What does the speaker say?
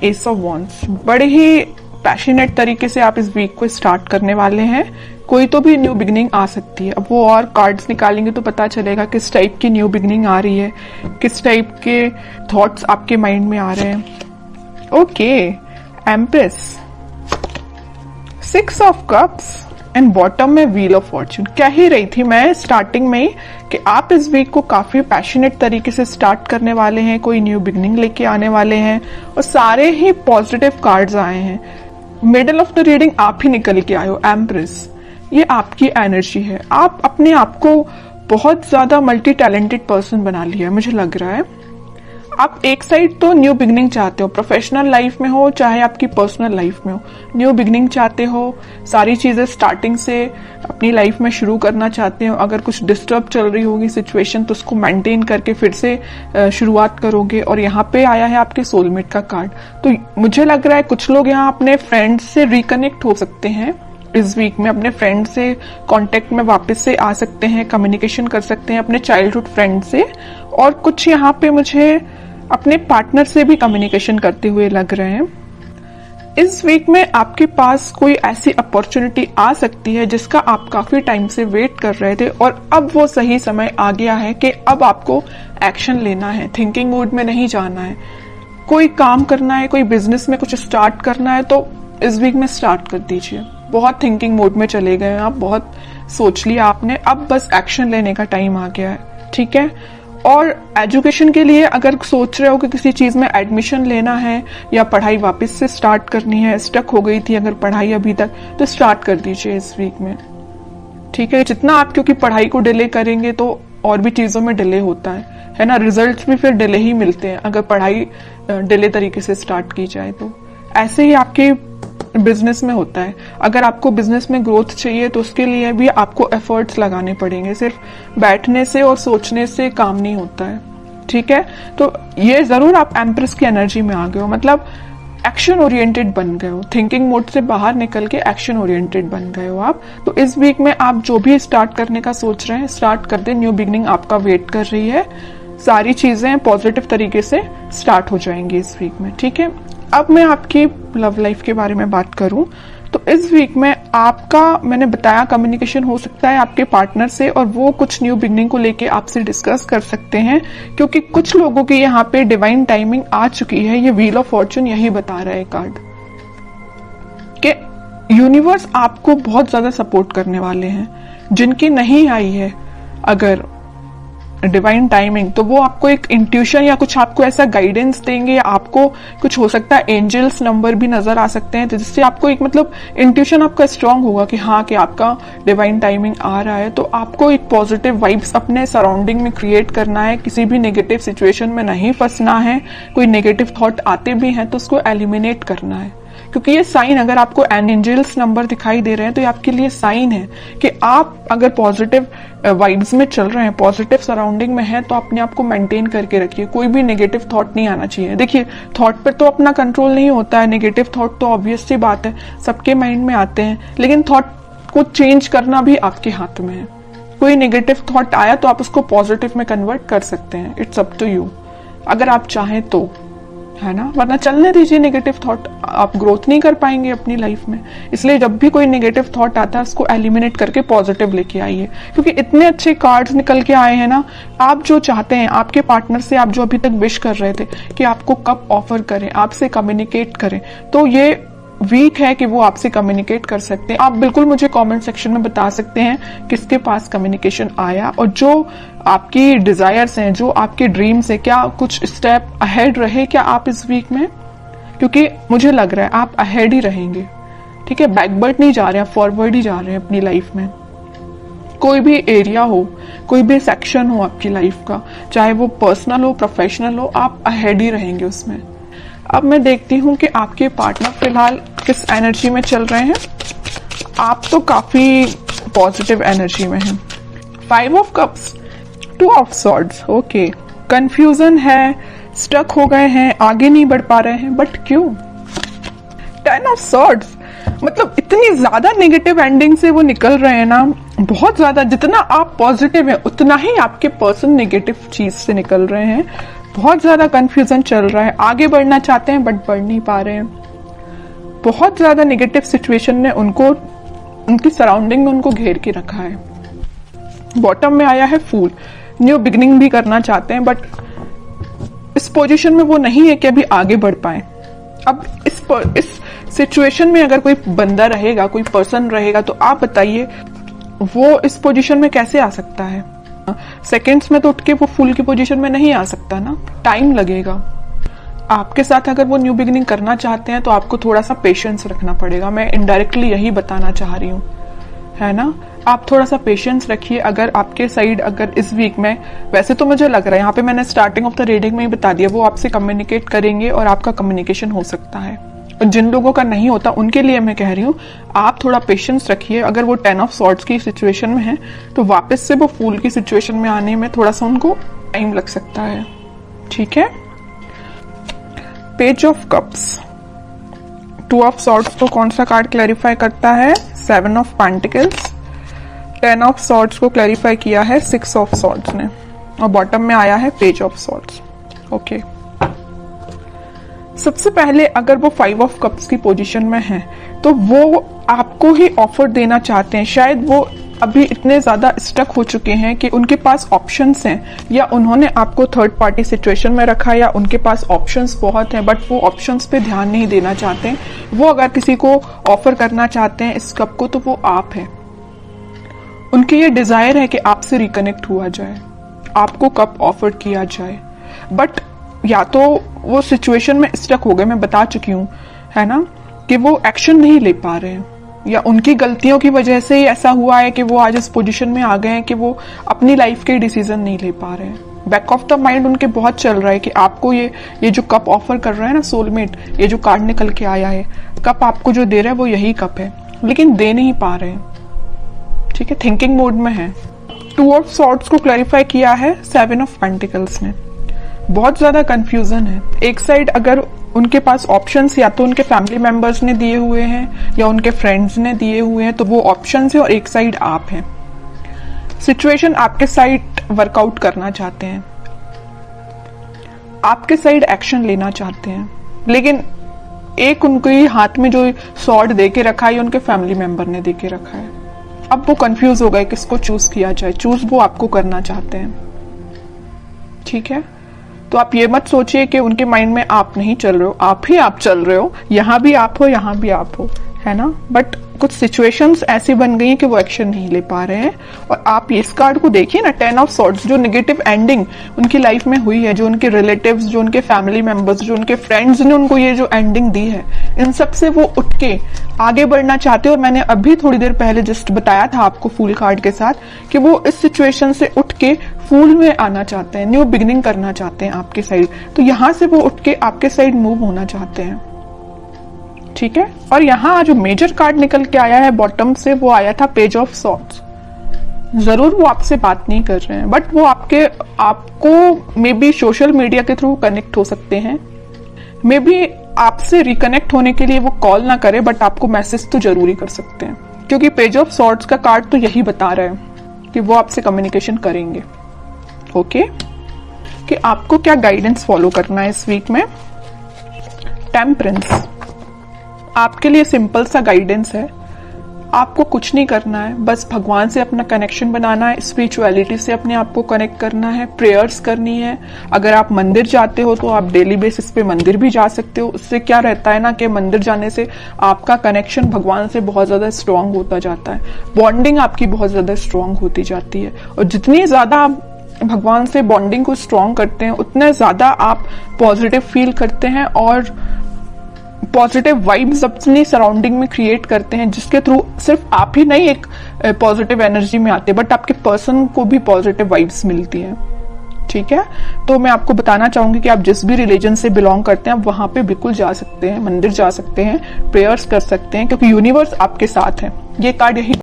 S of wands. बड़े ही passionate तरीके से आप इस वीक को स्टार्ट करने वाले हैं। कोई तो भी न्यू बिगनिंग आ सकती है। अब वो और कार्ड्स निकालेंगे तो पता चलेगा किस टाइप की न्यू बिगनिंग आ रही है, किस टाइप के थॉट्स आपके माइंड में आ रहे हैं। Okay, empress, 6 of cups and bottom में व्हील ऑफ फॉर्च्यून। कह ही रही थी मैं स्टार्टिंग में ही कि आप इस वीक को काफी पैशनेट तरीके से स्टार्ट करने वाले हैं, कोई न्यू बिगनिंग लेके आने वाले हैं और सारे ही पॉजिटिव कार्ड्स आए हैं। मिडल ऑफ द रीडिंग आप ही निकल के आए हो, एम्प्रेस। ये आपकी एनर्जी है। आप अपने आप को बहुत ज्यादा मल्टी टैलेंटेड पर्सन बना लिया है, मुझे लग रहा है। आप एक साइड तो न्यू बिगनिंग चाहते हो, प्रोफेशनल लाइफ में हो चाहे आपकी पर्सनल लाइफ में हो, न्यू बिगनिंग चाहते हो, सारी चीजें स्टार्टिंग से अपनी लाइफ में शुरू करना चाहते हो। अगर कुछ डिस्टर्ब चल रही होगी सिचुएशन तो उसको मेंटेन करके फिर से शुरुआत करोगे। और यहाँ पे आया है आपके सोलमेट का कार्ड। तो मुझे लग रहा है कुछ लोग यहाँ अपने फ्रेंड्स से रिकनेक्ट हो सकते हैं इस वीक में, अपने फ्रेंड से कांटेक्ट में वापस से आ सकते हैं, कम्युनिकेशन कर सकते हैं अपने चाइल्डहुड फ्रेंड से। और कुछ यहाँ पे मुझे अपने पार्टनर से भी कम्युनिकेशन करते हुए लग रहे हैं। इस वीक में आपके पास कोई ऐसी अपॉर्चुनिटी आ सकती है जिसका आप काफी टाइम से वेट कर रहे थे और अब वो सही समय आ गया है कि अब आपको एक्शन लेना है, थिंकिंग मोड में नहीं जाना है। कोई काम करना है, कोई बिजनेस में कुछ स्टार्ट करना है तो इस वीक में स्टार्ट कर दीजिए। बहुत थिंकिंग मोड में चले गए हैं आप, बहुत सोच लिया आपने, अब बस एक्शन लेने का टाइम आ गया है, ठीक है। और एजुकेशन के लिए अगर सोच रहे हो कि किसी चीज में एडमिशन लेना है या पढ़ाई वापस से स्टार्ट करनी है, स्टक हो गई थी अगर पढ़ाई अभी तक, तो स्टार्ट कर दीजिए इस वीक में, ठीक है। जितना आप क्योंकि पढ़ाई को डिले करेंगे तो और भी चीजों में डिले होता है ना, रिजल्ट्स भी फिर डिले ही मिलते हैं अगर पढ़ाई डिले तरीके से स्टार्ट की जाए तो। ऐसे ही आपके बिजनेस में होता है। अगर आपको बिजनेस में ग्रोथ चाहिए तो उसके लिए भी आपको एफर्ट्स लगाने पड़ेंगे, सिर्फ बैठने से और सोचने से काम नहीं होता है, ठीक है। तो ये जरूर आप एम्प्रेस की एनर्जी में आ गए हो, मतलब एक्शन ओरिएंटेड बन गए हो, थिंकिंग मोड से बाहर निकल के एक्शन ओरिएंटेड बन गए हो आप। तो इस वीक में आप जो भी स्टार्ट करने का सोच रहे हैं स्टार्ट कर दे, न्यू बिगनिंग आपका वेट कर रही है। सारी चीजें पॉजिटिव तरीके से स्टार्ट हो जाएंगी इस वीक में, ठीक है। अब मैं आपकी लव लाइफ के बारे में बात करूं तो इस वीक में आपका, मैंने बताया, कम्युनिकेशन हो सकता है आपके पार्टनर से और वो कुछ न्यू बिगनिंग को लेके आपसे डिस्कस कर सकते हैं, क्योंकि कुछ लोगों की यहाँ पे डिवाइन टाइमिंग आ चुकी है। ये व्हील ऑफ फॉर्च्यून यही बता रहा है कार्ड कि यूनिवर्स आपको बहुत ज्यादा सपोर्ट करने वाले हैं। जिनकी नहीं आई है अगर डिवाइन टाइमिंग तो वो आपको एक इंट्यूशन या कुछ आपको ऐसा गाइडेंस देंगे, या आपको कुछ हो सकता है एंजल्स नंबर भी नजर आ सकते हैं, तो जिससे आपको एक मतलब इंट्यूशन आपका स्ट्रांग होगा कि हाँ कि आपका डिवाइन टाइमिंग आ रहा है। तो आपको एक पॉजिटिव वाइब्स अपने सराउंडिंग में क्रिएट करना है, किसी भी नेगेटिव सिचुएशन में नहीं फंसना है। कोई नेगेटिव थॉट आते भी हैं तो उसको एलिमिनेट करना है, क्योंकि ये साइन, अगर आपको एंजल्स नंबर दिखाई दे रहे हैं तो ये आपके लिए साइन है कि आप अगर पॉजिटिव वाइब्स में चल रहे हैं, पॉजिटिव सराउंडिंग में हैं, तो अपने आप को मेंटेन करके रखिए। कोई भी नेगेटिव थॉट नहीं आना चाहिए। देखिए, थॉट पर तो अपना कंट्रोल नहीं होता है, नेगेटिव थॉट तो ऑब्वियस सी बात है सबके माइंड में आते हैं, लेकिन थॉट को चेंज करना भी आपके हाथ में है। कोई नेगेटिव थॉट आया तो आप उसको पॉजिटिव में कन्वर्ट कर सकते हैं, इट्स अप टू यू, अगर आप चाहें तो, है ना। वरना चलने दीजिए नेगेटिव थॉट, आप ग्रोथ नहीं कर पाएंगे अपनी लाइफ में। इसलिए जब भी कोई नेगेटिव थॉट आता है उसको एलिमिनेट करके पॉजिटिव लेके आइए, क्योंकि इतने अच्छे कार्ड्स निकल के आए हैं ना। आप जो चाहते हैं आपके पार्टनर से, आप जो अभी तक विश कर रहे थे कि आपको कब ऑफर करें, आपसे कम्युनिकेट करें, तो ये वीक है कि वो आपसे कम्युनिकेट कर सकते हैं। आप बिल्कुल मुझे कमेंट सेक्शन में बता सकते हैं किसके पास कम्युनिकेशन आया, और जो आपकी डिजायर्स हैं, जो आपके ड्रीम्स है, क्या कुछ स्टेप अहेड रहे क्या आप इस वीक में, क्योंकि मुझे लग रहा है आप अहेड ही रहेंगे, ठीक है। बैकवर्ड नहीं जा रहे हैं, फॉरवर्ड ही जा रहे हैं अपनी लाइफ में। कोई भी एरिया हो, कोई भी सेक्शन हो आपकी लाइफ का, चाहे वो पर्सनल हो, प्रोफेशनल हो, आप अहेड ही रहेंगे उसमें। अब मैं देखती हूं कि आपके पार्टनर फिलहाल किस एनर्जी में चल रहे हैं। आप तो काफी पॉजिटिव एनर्जी में हैं। 5 of cups, 2 of swords, okay, confusion है, स्टक हो गए हैं, आगे नहीं बढ़ पा रहे हैं, बट क्यों? 10 ऑफ सॉर्ड्स, मतलब इतनी ज्यादा नेगेटिव एंडिंग से वो निकल रहे हैं ना, बहुत ज्यादा। जितना आप पॉजिटिव हैं उतना ही आपके पर्सन नेगेटिव चीज से निकल रहे हैं। बहुत ज्यादा कंफ्यूजन चल रहा है, आगे बढ़ना चाहते हैं बट बढ़ नहीं पा रहे हैं। बहुत ज्यादा नेगेटिव सिचुएशन ने उनको, उनकी सराउंडिंग में उनको घेर के रखा है। बॉटम में आया है फूल, न्यू बिगिनिंग भी करना चाहते हैं बट इस पोजीशन में वो नहीं है कि अभी आगे बढ़ पाए। अब इस सिचुएशन में अगर कोई बंदा रहेगा, कोई पर्सन रहेगा, तो आप बताइए वो इस पोजीशन में कैसे आ सकता है? सेकंड्स में तो उठ के वो फूल की पोजीशन में नहीं आ सकता ना, टाइम लगेगा। आपके साथ अगर वो न्यू बिगिनिंग करना चाहते हैं तो आपको थोड़ा सा पेशेंस रखना पड़ेगा। मैं इनडायरेक्टली यही बताना चाह रही हूँ, है ना। आप थोड़ा सा पेशेंस रखिए। अगर आपके साइड अगर इस वीक में, वैसे तो मुझे लग रहा है यहाँ पे मैंने स्टार्टिंग ऑफ द रीडिंग में ही बता दिया, वो आपसे कम्युनिकेट करेंगे और आपका कम्युनिकेशन हो सकता है। और जिन लोगों का नहीं होता उनके लिए मैं कह रही हूँ आप थोड़ा पेशेंस रखिए। अगर वो 10 ऑफ सॉर्ड्स की सिचुएशन में है तो वापस से वो फूल की सिचुएशन में आने में थोड़ा सा उनको टाइम लग सकता है, ठीक है। Page of cups, 2 of swords को कौन सा कार्ड क्लैरिफाई करता है? 7 ऑफ पेंटिकल्स। 10 ऑफ सॉर्ड्स को क्लैरिफाई किया है 6 ऑफ सॉर्ड्स ने, और बॉटम में आया है पेज ऑफ सॉर्ड्स। ओके, सबसे पहले अगर वो 5 ऑफ कप्स की पोजीशन में है तो वो आपको ही ऑफर देना चाहते हैं। शायद वो अभी इतने ज्यादा स्टक हो चुके हैं कि उनके पास ऑप्शंस हैं, या उन्होंने आपको थर्ड पार्टी सिचुएशन में रखा, या उनके पास ऑप्शंस बहुत हैं बट वो ऑप्शंस पे ध्यान नहीं देना चाहते हैं। वो अगर किसी को ऑफर करना चाहते हैं इस कप को तो वो आप है। उनकी ये डिजायर है कि आपसे रिकनेक्ट हुआ जाए, आपको कप ऑफर किया जाए, बट या तो वो सिचुएशन में स्टक हो गए, मैं बता चुकी हूँ, है ना, कि वो एक्शन नहीं ले पा रहे हैं, या उनकी गलतियों की वजह से ही ऐसा हुआ है कि वो आज इस पोजीशन में आ गए हैं कि वो अपनी लाइफ के डिसीजन नहीं ले पा रहे हैं। बैक ऑफ द माइंड उनके बहुत चल रहा है कि आपको ये जो कप ऑफर कर रहा है ना सोलमेट, ये जो कार्ड निकल के आया है, कप आपको जो दे रहा है वो यही कप है, लेकिन दे नहीं पा रहे हैं, ठीक है, थिंकिंग मोड में है। 2 ऑफ सॉर्ड्स को क्लैरिफाई किया है 7 ऑफ पेंटिकल्स ने। बहुत ज्यादा कंफ्यूजन है। एक साइड अगर उनके पास ऑप्शंस या तो उनके फैमिली मेंबर्स ने दिए हुए हैं या उनके फ्रेंड्स ने दिए हुए हैं, तो वो ऑप्शंस है, और एक साइड आप हैं। सिचुएशन आपके साइड वर्कआउट करना चाहते हैं, आपके साइड एक्शन लेना चाहते हैं, लेकिन एक उनके हाथ में जो सॉर्ड दे के रखा है उनके फैमिली मेंबर ने दे के रखा है। अब वो कंफ्यूज हो गए किसको चूज किया जाए। चूज वो आपको करना चाहते हैं, ठीक है। तो आप ये मत सोचिए कि उनके माइंड में आप नहीं चल रहे हो, आप ही आप चल रहे हो, यहां भी आप हो, यहां भी आप हो, है ना। बट कुछ सिचुएशंस ऐसी बन गई कि वो एक्शन नहीं ले पा रहे हैं। और आप इस कार्ड को देखिए ना, 10 ऑफ सॉर्ड्स, जो नेगेटिव एंडिंग उनकी लाइफ में हुई है, जो उनके रिलेटिव्स, जो उनके फैमिली मेंबर्स, जो उनके फ्रेंड्स ने उनको ये जो एंडिंग दी है, इन सब से वो उठ के आगे बढ़ना चाहते हैं। और मैंने अभी थोड़ी देर पहले जस्ट बताया था आपको फूल कार्ड के साथ कि वो इस सिचुएशन से उठ के फूल में आना चाहते हैं, न्यू बिगिनिंग करना चाहते हैं आपके साइड। तो यहां से वो उठ के आपके साइड मूव होना चाहते हैं, ठीक है। और यहाँ जो मेजर कार्ड निकल के आया है बॉटम से, वो आया था पेज ऑफ सॉर्ड्स। जरूर वो आपसे बात नहीं कर रहे हैं, बट वो आपको मे बी सोशल मीडिया के थ्रू कनेक्ट हो सकते हैं। मे बी आपसे रिकनेक्ट होने के लिए वो कॉल ना करे, बट आपको मैसेज तो जरूरी कर सकते हैं, क्योंकि पेज ऑफ सॉर्ड्स का कार्ड तो यही बता रहा है कि वो आपसे कम्युनिकेशन करेंगे। ओके, कि आपको क्या गाइडेंस फॉलो करना है इस वीक में। टेम्परेंस आपके लिए सिंपल सा गाइडेंस है। आपको कुछ नहीं करना है, बस भगवान से अपना कनेक्शन बनाना है, स्पिरिचुअलिटी से अपने आप को कनेक्ट करना है, प्रेयर्स करनी है। अगर आप मंदिर जाते हो तो आप डेली बेसिस पे मंदिर भी जा सकते हो। उससे क्या रहता है ना कि मंदिर जाने से आपका कनेक्शन भगवान से बहुत ज्यादा स्ट्रांग होता जाता है, बॉन्डिंग आपकी बहुत ज्यादा स्ट्रांग होती जाती है। और जितनी ज्यादा आप भगवान से बॉन्डिंग को स्ट्रांग करते हैं, उतने ज्यादा आप पॉजिटिव फील करते हैं और पॉजिटिव वाइब्स अपनी सराउंडिंग में क्रिएट करते हैं, जिसके थ्रू सिर्फ आप ही नहीं एक पॉजिटिव एनर्जी में आते, बट आपके पर्सन को भी पॉजिटिव वाइब्स मिलती हैं, ठीक है। तो मैं आपको बताना चाहूंगी कि आप जिस भी रिलीजन से बिलोंग करते हैं आप वहां पे बिल्कुल जा सकते हैं, मंदिर जा सकते हैं, प्रेयर्स कर सकते हैं, क्योंकि यूनिवर्स आपके साथ है। ये कार्ड यही